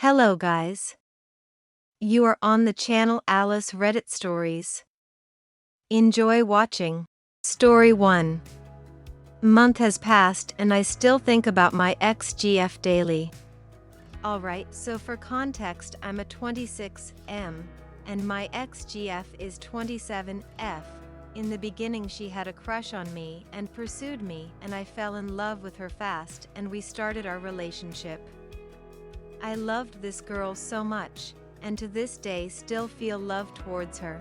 Hello guys. You are on the channel Alice Reddit Stories. Enjoy watching. Story 1. Month has passed and I still think about my ex-GF daily. Alright, so for context, I'm a 26M and my ex-GF is 27F. In the beginning she had a crush on me and pursued me, and I fell in love with her fast and we started our relationship. I loved this girl so much, and to this day still feel love towards her.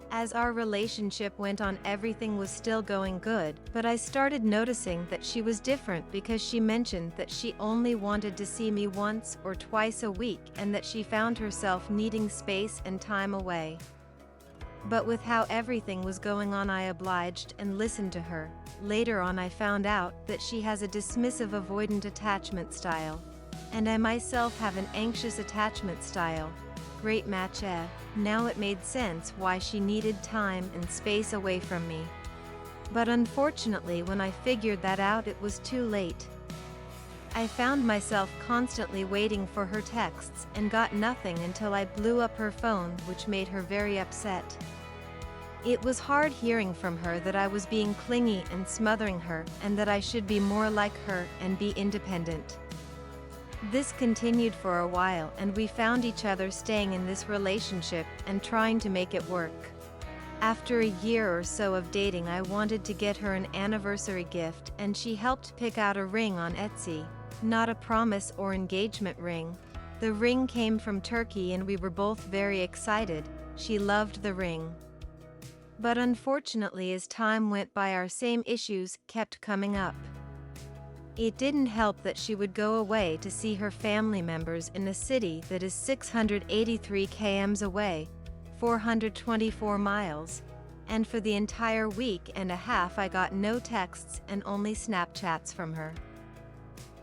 As our relationship went on, everything was still going good, but I started noticing that she was different because she mentioned that she only wanted to see me once or twice a week and that she found herself needing space and time away. But with how everything was going on, I obliged and listened to her. Later on I found out that she has a dismissive avoidant attachment style. And I myself have an anxious attachment style. Great match, eh? Now it made sense why she needed time and space away from me. But unfortunately, when I figured that out, it was too late. I found myself constantly waiting for her texts and got nothing until I blew up her phone, which made her very upset. It was hard hearing from her that I was being clingy and smothering her, and that I should be more like her and be independent. This continued for a while, and we found each other staying in this relationship and trying to make it work. After a year or so of dating, I wanted to get her an anniversary gift, and she helped pick out a ring on Etsy. Not a promise or engagement ring. The ring came from Turkey and we were both very excited. She loved the ring. But unfortunately, as time went by, our same issues kept coming up. It didn't help that she would go away to see her family members in a city that is 683 km away, 424 miles, and for the entire week and a half I got no texts and only Snapchats from her.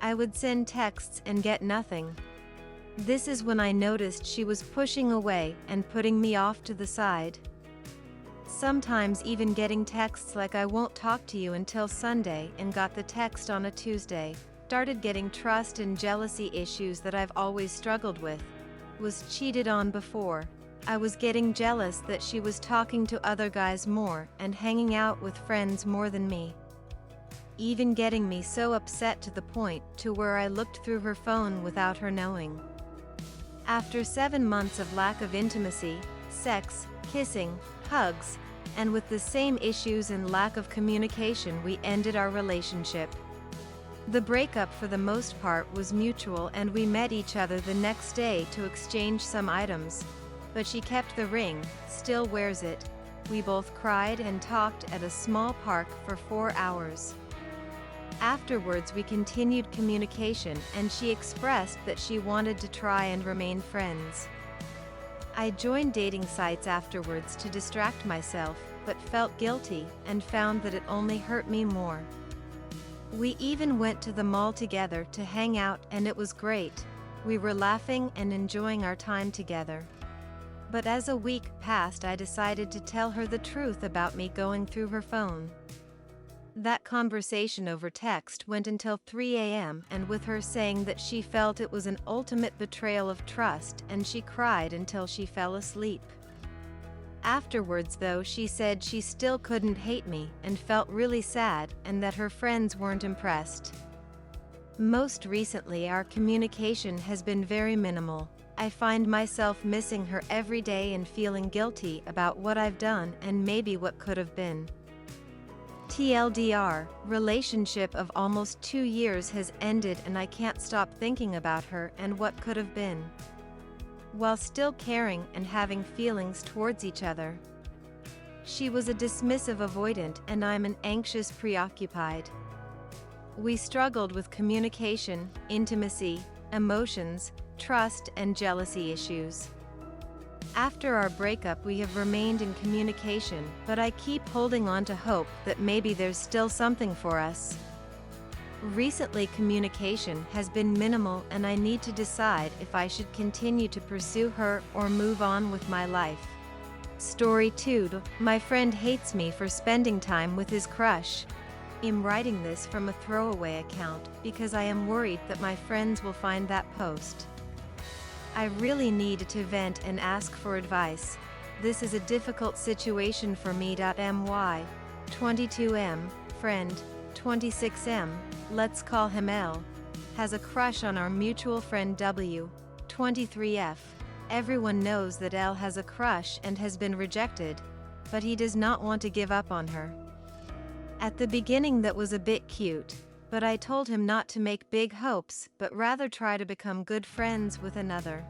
I would send texts and get nothing. This is when I noticed she was pushing away and putting me off to the side. Sometimes even getting texts like "I won't talk to you until Sunday" and got the text on a Tuesday. Started getting trust and jealousy issues that I've always struggled with. Was cheated on before. I was getting jealous that she was talking to other guys more and hanging out with friends more than me. Even getting me so upset to the point to where I looked through her phone without her knowing. After 7 months of lack of intimacy, sex, kissing, hugs, and with the same issues and lack of communication, we ended our relationship. The breakup for the most part was mutual, and we met each other the next day to exchange some items. But she kept the ring, still wears it. We both cried and talked at a small park for 4 hours. Afterwards we continued communication, and she expressed that she wanted to try and remain friends. I joined dating sites afterwards to distract myself, but felt guilty and found that it only hurt me more. We even went to the mall together to hang out, and it was great. We were laughing and enjoying our time together. But as a week passed, I decided to tell her the truth about me going through her phone. That conversation over text went until 3 a.m. and with her saying that she felt it was an ultimate betrayal of trust, and she cried until she fell asleep. Afterwards though, she said she still couldn't hate me and felt really sad, and that her friends weren't impressed. Most recently our communication has been very minimal. I find myself missing her every day and feeling guilty about what I've done and maybe what could have been. TLDR, relationship of almost 2 years has ended and I can't stop thinking about her and what could have been. While still caring and having feelings towards each other. She was a dismissive avoidant and I'm an anxious preoccupied. We struggled with communication, intimacy, emotions, trust and jealousy issues. After our breakup we have remained in communication, but I keep holding on to hope that maybe there's still something for us. Recently communication has been minimal and I need to decide if I should continue to pursue her or move on with my life. Story 2. My friend hates me for spending time with his crush. I'm writing this from a throwaway account because I am worried that my friends will find that post. I really needed to vent and ask for advice. This is a difficult situation for me. My 22M friend, 26M, let's call him L, has a crush on our mutual friend W, 23F. Everyone knows that L has a crush and has been rejected, but he does not want to give up on her. At the beginning that was a bit cute, but I told him not to make big hopes but rather try to become good friends with another.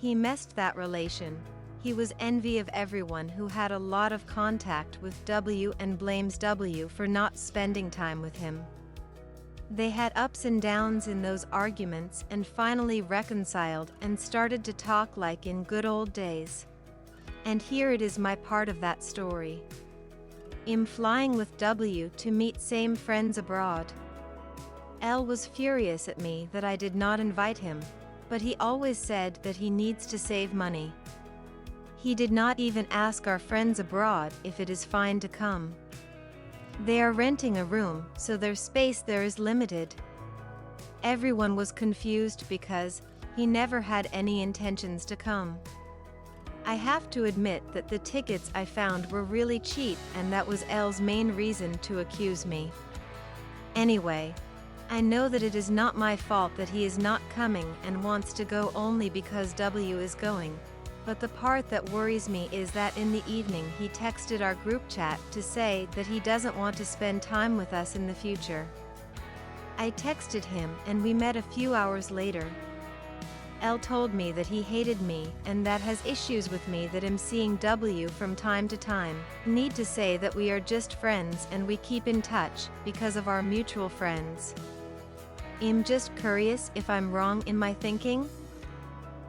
He messed that relation. He was envy of everyone who had a lot of contact with W and blames W for not spending time with him. They had ups and downs in those arguments and finally reconciled and started to talk like in good old days. And here it is my part of that story. I'm flying with W to meet same friends abroad. L was furious at me that I did not invite him, but he always said that he needs to save money. He did not even ask our friends abroad if it is fine to come. They are renting a room, so their space there is limited. Everyone was confused because he never had any intentions to come. I have to admit that the tickets I found were really cheap, and that was L's main reason to accuse me. Anyway, I know that it is not my fault that he is not coming and wants to go only because W is going. But the part that worries me is that in the evening he texted our group chat to say that he doesn't want to spend time with us in the future. I texted him and we met a few hours later. L told me that he hated me and that has issues with me, that I'm seeing W from time to time. Need to say that we are just friends and we keep in touch because of our mutual friends. I'm just curious if I'm wrong in my thinking.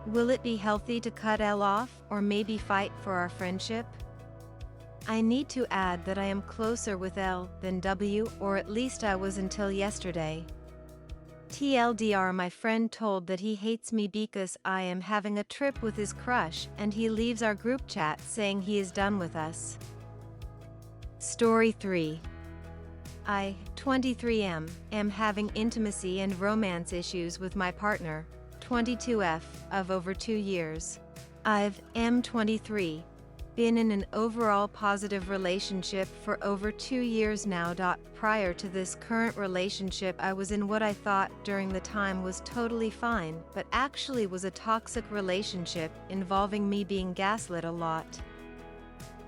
Will it be healthy to cut L off or maybe fight for our friendship? I need to add that I am closer with L than W, or at least I was until yesterday. TLDR, my friend told that he hates me because I am having a trip with his crush and he leaves our group chat saying he is done with us. Story 3. I, 23M, am having intimacy and romance issues with my partner, 22F, of over 2 years. I've, M23, been in an overall positive relationship for over 2 years now. Prior to this current relationship, I was in what I thought during the time was totally fine, but actually was a toxic relationship involving me being gaslit a lot.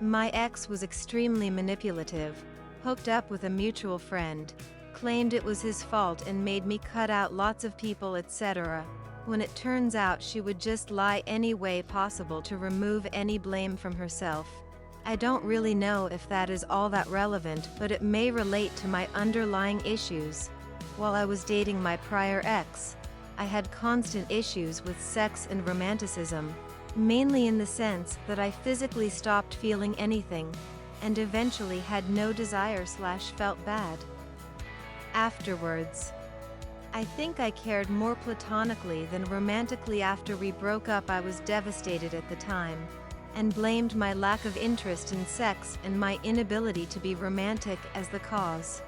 My ex was extremely manipulative, hooked up with a mutual friend, claimed it was his fault and made me cut out lots of people, etc., when it turns out she would just lie any way possible to remove any blame from herself. I don't really know if that is all that relevant, but it may relate to my underlying issues. While I was dating my prior ex, I had constant issues with sex and romanticism, mainly in the sense that I physically stopped feeling anything, and eventually had no desire/felt bad. Afterwards, I think I cared more platonically than romantically. After we broke up, I was devastated at the time, and blamed my lack of interest in sex and my inability to be romantic as the cause.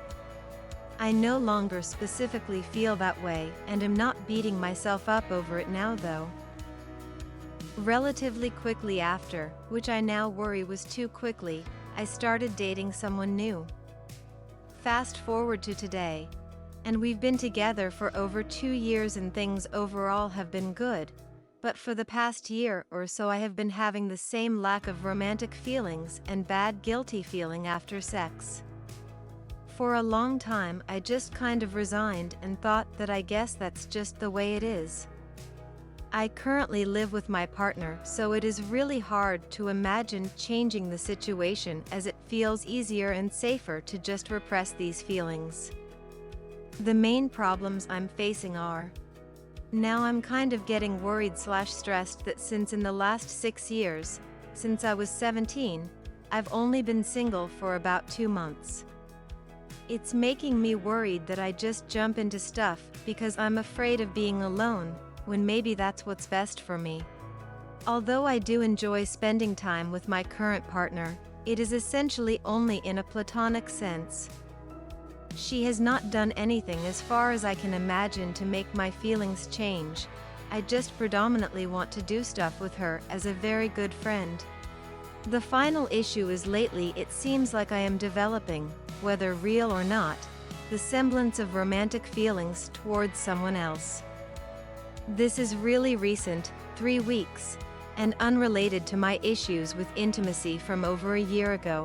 I no longer specifically feel that way, and am not beating myself up over it now though. Relatively quickly after, which I now worry was too quickly, I started dating someone new. Fast forward to today, and we've been together for over 2 years and things overall have been good, but for the past year or so I have been having the same lack of romantic feelings and bad guilty feeling after sex. For a long time I just kind of resigned and thought that I guess that's just the way it is. I currently live with my partner, so it is really hard to imagine changing the situation, as it feels easier and safer to just repress these feelings. The main problems I'm facing are: now I'm kind of getting worried/stressed that since in the last 6 years, since I was 17, I've only been single for about 2 months. It's making me worried that I just jump into stuff because I'm afraid of being alone, when maybe that's what's best for me. Although I do enjoy spending time with my current partner, it is essentially only in a platonic sense. She has not done anything as far as I can imagine to make my feelings change. I just predominantly want to do stuff with her as a very good friend. The final issue is lately it seems like I am developing, whether real or not, the semblance of romantic feelings towards someone else. This is really recent, 3 weeks, and unrelated to my issues with intimacy from over a year ago.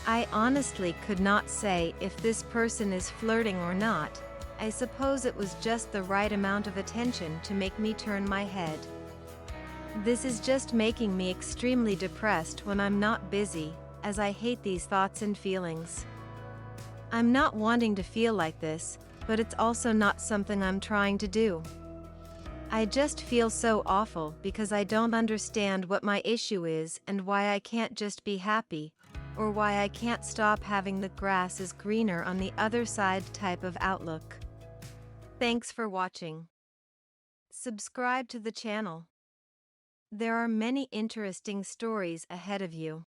I honestly could not say if this person is flirting or not. I suppose it was just the right amount of attention to make me turn my head. This is just making me extremely depressed when I'm not busy, as I hate these thoughts and feelings. I'm not wanting to feel like this, but it's also not something I'm trying to do. I just feel so awful because I don't understand what my issue is and why I can't just be happy, or why I can't stop having the grass is greener on the other side type of outlook. Thanks for watching. Subscribe to the channel. There are many interesting stories ahead of you.